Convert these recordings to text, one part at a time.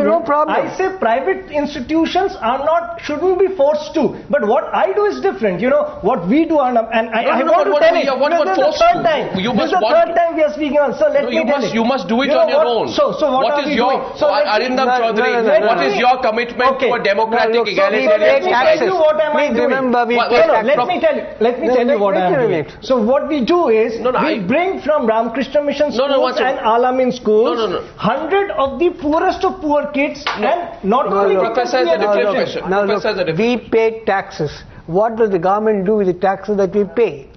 No problem. I say private institutions shouldn't be forced to. But what I do is different. You know what we do, and I want to tell it. This is the third time. This is the third time we are speaking on. So let me tell you. You must do it on your own. So what are we doing? So Arindam Chaudhary, what is your commitment to a democratic egalitarian society? Let me tell you what I am doing. So what we do is we bring from Ramakrishna Mission schools and Alamin schools 100 of the poorest of poor kids and not only Professor has a different question. Now look, we pay taxes. What does the government do with the taxes that we pay?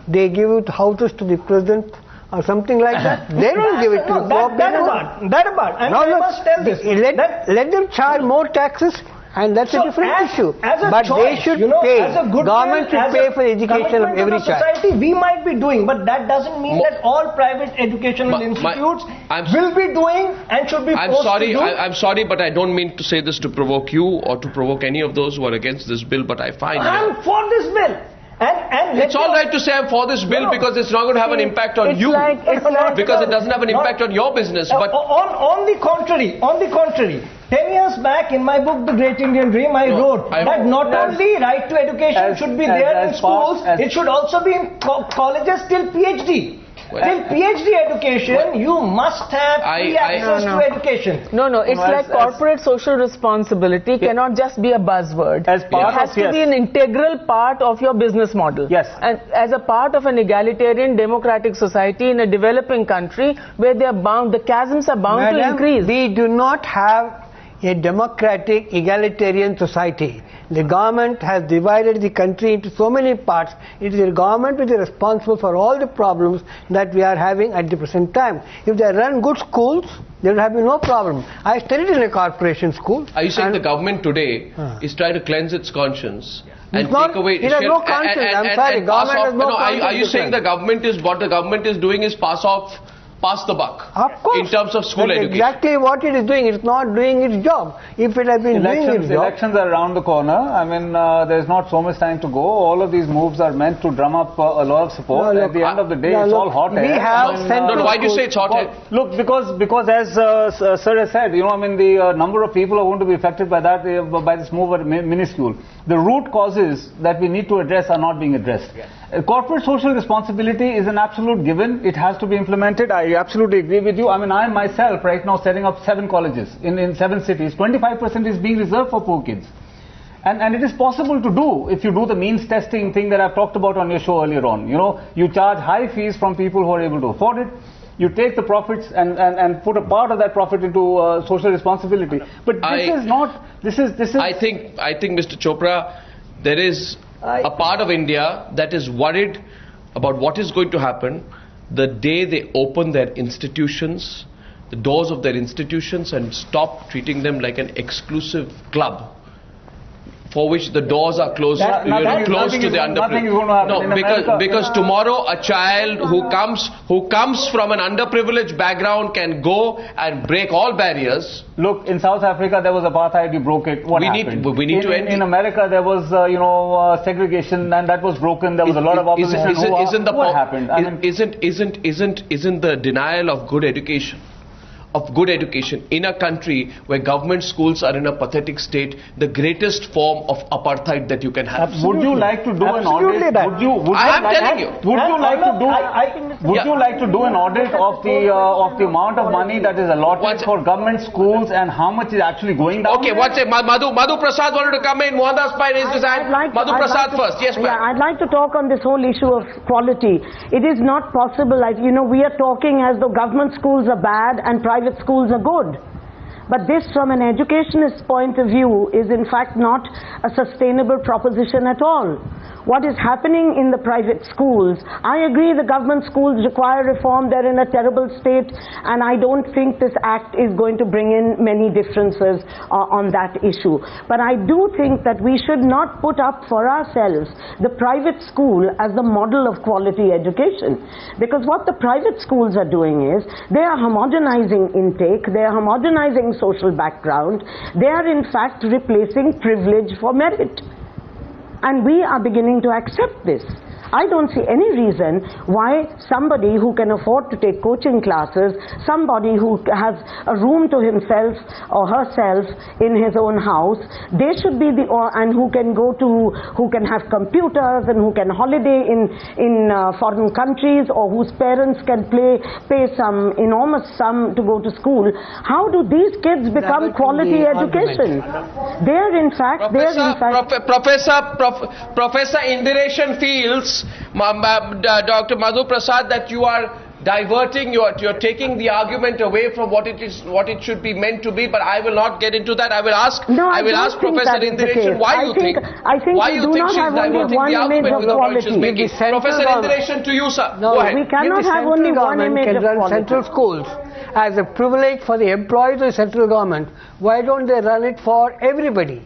They give it houses to the president or something like that. They don't give it to the poor people. That about. And I must tell this. Let them charge more taxes. And that's a different issue. But they should pay. Government should pay for the education of every child. Society we might be doing, but that doesn't mean that all private educational institutes will be doing and should be forced to do. I'm sorry, but I don't mean to say this to provoke you or to provoke any of those who are against this bill, but I find I'm for this bill. And it's all right to say I'm for this bill because it's not going to have an impact on you. Because it doesn't have an impact on your business. But on the contrary, 10 years back in my book, The Great Indian Dream, I wrote that not only right to education should be there in schools, it should also be in colleges till PhD. Till PhD education, you must have free access to education. No, it's like corporate social responsibility cannot just be a buzzword. It has to be an integral part of your business model. Yes. And as a part of an egalitarian democratic society in a developing country where they are bound, the chasms are bound to increase. We do not have a democratic egalitarian society. The government has divided the country into so many parts. It is the government which is responsible for all the problems that we are having at the present time. If they run good schools, there will have no problem. I studied in a corporation school. Are you saying the government today is trying to cleanse its conscience and take away? It has no conscience. I'm sorry, government has no conscience. Are you saying the government is what the government is doing is pass the buck? Of course. In terms of school education. Exactly what it is doing. It's not doing its job. If it had been doing its job. Elections are around the corner. I mean, there's not so much time to go. All of these moves are meant to drum up a lot of support. At the end of the day, it's all hot air. We have why do you say it's hot air? Look, because as Sir has said, I mean, the number of people who are going to be affected by that, by this move are minuscule. The root causes that we need to address are not being addressed. Corporate social responsibility is an absolute given. It has to be implemented. I absolutely agree with you. I mean, I myself right now setting up 7 colleges in 7 cities. 25% is being reserved for poor kids. And it is possible to do if you do the means testing thing that I've talked about on your show earlier on. You charge high fees from people who are able to afford it. You take the profits and put a part of that profit into social responsibility. But this is not. This is. I think, Mr. Chopra, there is a part of India that is worried about what is going to happen the day they open their institutions, the doors of their institutions, and stop treating them like an exclusive club for which the doors are closed, close to the underprivileged. No, because tomorrow a child who comes from an underprivileged background can go and break all barriers. Look, in South Africa there was apartheid, you broke it. What happened? We need to end. In America there was segregation, and that was broken. There was a lot of opposition. What happened? I mean, isn't the denial of good education in a country where government schools are in a pathetic state the greatest form of apartheid that you can have? Would you like to do an audit? Would you like to do an audit of the amount of money that is allotted for government schools and how much is actually going down? Okay, what's it? Madhu Prasad wanted to come in. Mohandas Pai raised his hand. Madhu Prasad first. Yes, ma'am. Yeah, I'd like to talk on this whole issue of quality. It is not possible. Like, we are talking as though government schools are bad and private schools are good. But this, from an educationist point of view, is in fact not a sustainable proposition at all. What is happening in the private schools, I agree the government schools require reform, they're in a terrible state, and I don't think this act is going to bring in many differences on that issue. But I do think that we should not put up for ourselves the private school as the model of quality education. Because what the private schools are doing is, they are homogenizing intake, they are homogenizing social background, they are in fact replacing privilege for merit. And we are beginning to accept this. I don't see any reason why somebody who can afford to take coaching classes, somebody who has a room to himself or herself in his own house, they should be and who can have computers and who can holiday in foreign countries, or whose parents can pay some enormous sum to go to school. How do these kids become quality education? They are in fact, Professor Indiration feels, Dr. Madhu Prasad, that you are diverting, you're taking the argument away from what it should be meant to be, but I will not get into that. I will ask Professor Indiration why you think she's diverting the argument from the point she's making. Professor Indiration, to you, sir. No, go ahead. We cannot have only one image of quality. Central schools as a privilege for the employees of the central government. Why don't they run it for everybody?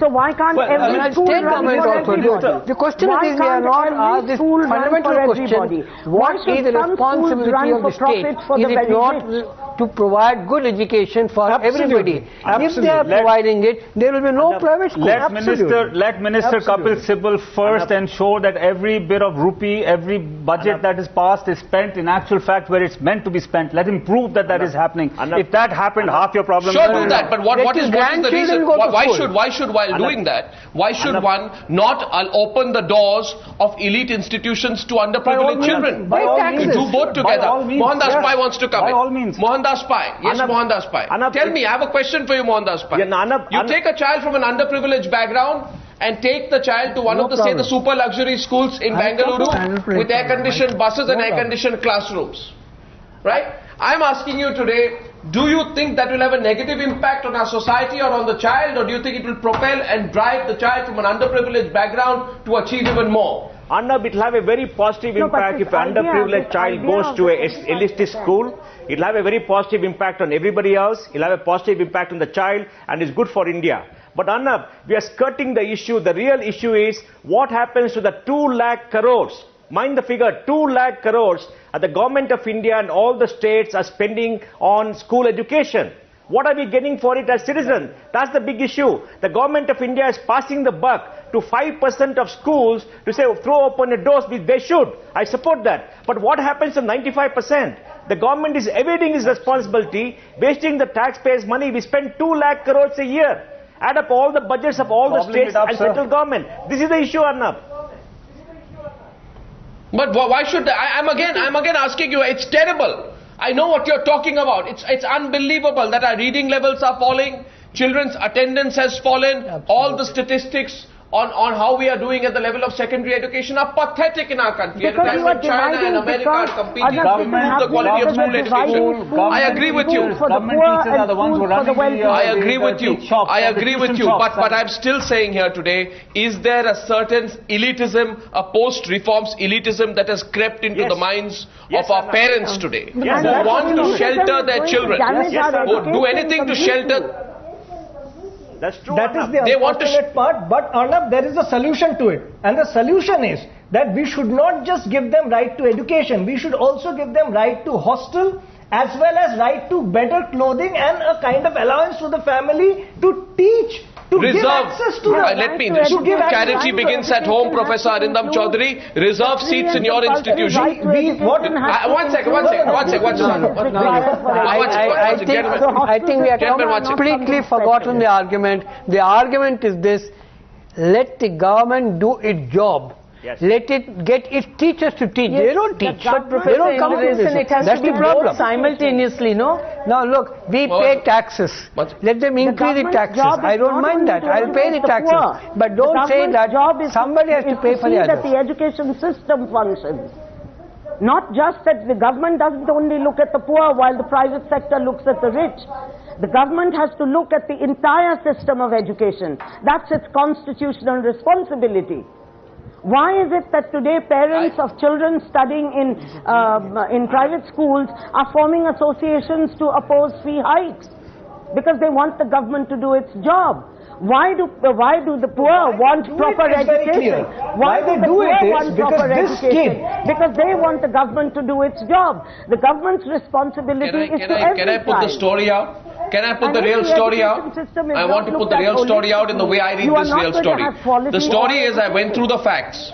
So why can't every school run for everybody? The question is, we are not asked this fundamental question: what is the responsibility of the state? Is it not to provide good education for everybody? If they are providing it, there will be no private school. Let Minister Kapil Sibal first ensure that every bit of rupee, every budget that is passed is spent in actual fact where it's meant to be spent. Let him prove that that is happening. If that happened, half your problem. Sure, do that. But what is the reason? Why should while doing that, why should one not open the doors of elite institutions to underprivileged children? Do both together. Mohandas Pai wants to come in. By all means. Mohandas Pai. Yes, Mohandas Pai. Tell me, I have a question for you, Mohandas Pai. You take a child from an underprivileged background and take the child to one of the, say, the super luxury schools in Bengaluru with air-conditioned buses and air-conditioned classrooms. Right? I'm asking you today, do you think that will have a negative impact on our society or on the child, or do you think it will propel and drive the child from an underprivileged background to achieve even more? Arnab, it will have a very positive impact if an underprivileged child goes to a elitist school. It will have a very positive impact on everybody else. It will have a positive impact on the child, and it's good for India. But Arnab, we are skirting the issue. The real issue is what happens to the 2 lakh crores. Mind the figure, 2 lakh crores the government of India and all the states are spending on school education. What are we getting for it as citizens? That's the big issue. The government of India is passing the buck to 5% of schools to say throw open the doors, which they should. I support that. But what happens to 95%? The government is evading its responsibility, wasting the taxpayers' money. We spend 2 lakh crores a year. Add up all the budgets of all the states and central government. This is the issue, Arnab. But why should I'm again asking you? It's terrible. I know what you're talking about. It's unbelievable that our reading levels are falling. Children's attendance has fallen. Absolutely. All the statistics on how we are doing at the level of secondary education are pathetic in our country. At a time when China and America are competing to improve the quality of school education. I agree with you. I agree with you. I agree with you. But I'm still saying here today, is there a certain elitism, a post-reforms elitism that has crept into the minds of our parents today who want to shelter their children, who do anything to shelter? That's true. That is the unfortunate part, but Arnab, there is a solution to it. And the solution is that we should not just give them right to education, we should also give them right to hostel, as well as right to better clothing and a kind of allowance to the family to teach. To give access to charity begins at home, Professor Arindam Chaudhary. Reserve seats in your institution. One second. I think we have completely forgotten the argument. The argument is this: let the government do its job. Yes. Let it get its teachers to teach. Yes, they don't teach. They don't come to this. That's the problem. Simultaneously, no? Now look, we pay taxes. Let them increase the taxes. I don't mind that. I'll pay the taxes. But don't say that somebody has to pay for the others. That the education system functions. Not just that the government doesn't only look at the poor while the private sector looks at the rich. The government has to look at the entire system of education. That's its constitutional responsibility. Why is it that today parents of children studying in private schools are forming associations to oppose fee hikes? Because they want the government to do its job. Why do the poor want proper education? Why do the poor want proper education? Because they want the government to do its job. The government's responsibility is to every Can I put the story out? Can I put the real story out? I want to put the real story out in the way I read this real story. The story is, I went through the facts.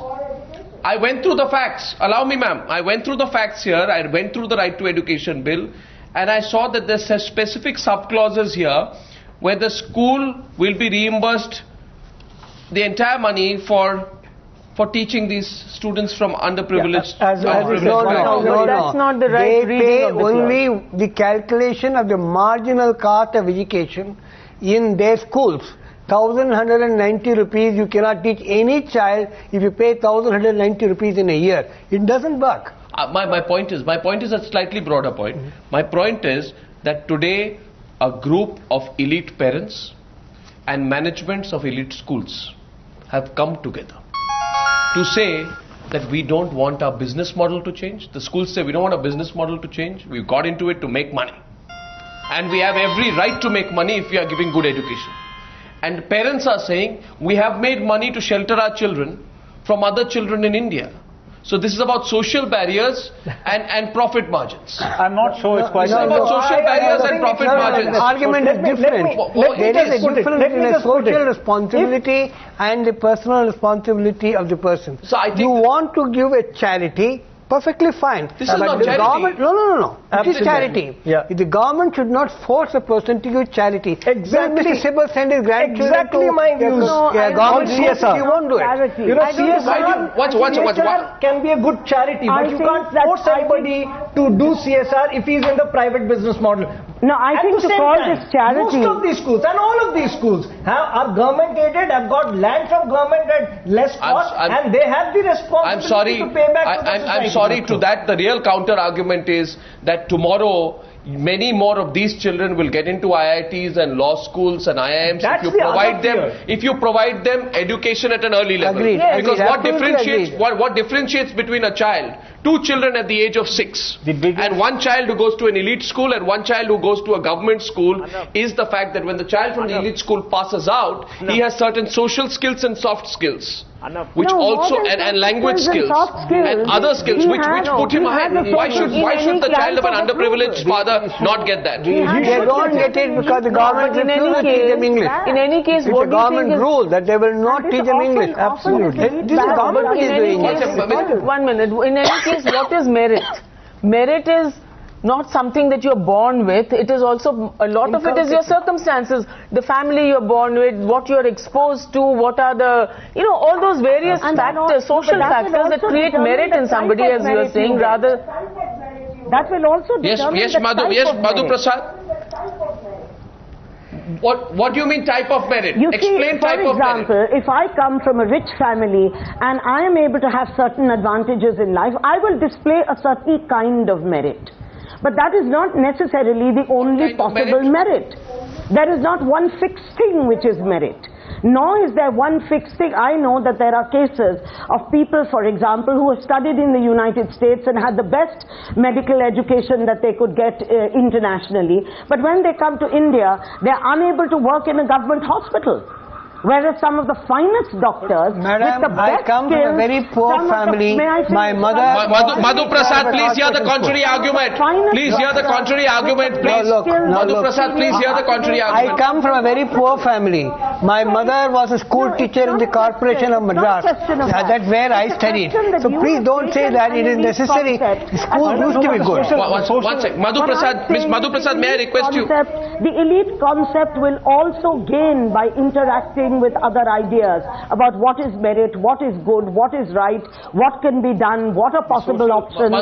I went through the facts. Allow me, ma'am. I went through the facts here. I went through the Right to Education Bill, and I saw that there's specific sub-clauses here where the school will be reimbursed the entire money for teaching these students from underprivileged. No. That's not the right reading They pay of the only clause. the calculation of the marginal cost of education in their schools. 1,190 rupees, you cannot teach any child if you pay 1,190 rupees in a year. It doesn't work. My point is a slightly broader point. My point is that today a group of elite parents and managements of elite schools have come together to say that we don't want our business model to change. The schools say we don't want our business model to change. We've got into it to make money. And we have every right to make money if we are giving good education. And parents are saying we have made money to shelter our children from other children in India. So this is about social barriers and profit margins. I'm not sure it's quite... This is about social barriers and profit margins. The argument is different. There is a difference in a social responsibility and the personal responsibility of the person. So I think you want to give a charity, perfectly fine. This is not the charity. Government, no. It is charity. Yeah. The government should not force a person to give charity. Exactly. Mr. Sibal send his grandchildren Exactly to my views. government CSR. You won't do it. You know, CSR can be a good charity, but you can't force anybody to do CSR if he's in the private business model. No, I think to call this charity... Most of these schools and all of these schools are government aided, have got land from government at less cost, and they have the responsibility to pay back to the society. I'm sorry to that. The real counter argument is that tomorrow many more of these children will get into IITs and law schools and IIMs if you provide them education at an early level. Agreed. Because Agreed. what differentiates between a child, two children at the age of 6, and one child who goes to an elite school and one child who goes to a government school is the fact that when the child from the elite school passes out, he has certain social skills and soft skills. Which also and language skills and other skills which put him ahead. Why should the child of an underprivileged father not get that? They don't get it because the government refuses to teach them English. In any case, it's a government rule that they will not teach them English. Absolutely. This is government is doing it. 1 minute. In any case, what is merit? Merit is not something that you're born with. It is also, a lot of it is your circumstances, the family you're born with, what you're exposed to, what are the, all those various factors, social factors that create merit in somebody, as you are saying, rather. That will also determine Madhu Prasad. What do you mean type of merit? Explain type of merit. For example, if I come from a rich family and I am able to have certain advantages in life, I will display a certain kind of merit. But that is not necessarily the only possible merit. There is not one fixed thing which is merit. Nor is there one fixed thing. I know that there are cases of people, for example, who have studied in the United States and had the best medical education that they could get internationally. But when they come to India, they are unable to work in a government hospital. Whereas some of the finest doctors, Madam, I come from a very poor family. My mother... Madhu Prasad, please hear the contrary argument. Please hear the contrary argument, please. Madhu Prasad, please hear the contrary argument. I come from a very poor family. My mother was a school teacher in the Corporation of Madras. That's where I studied. So please don't say that it is necessary. The school used to be good. One second. Madhu Prasad, Ms. Madhu Prasad, may I request you? The elite concept will also gain by interacting with other ideas about what is merit, what is good, what is right, what can be done, what are possible options.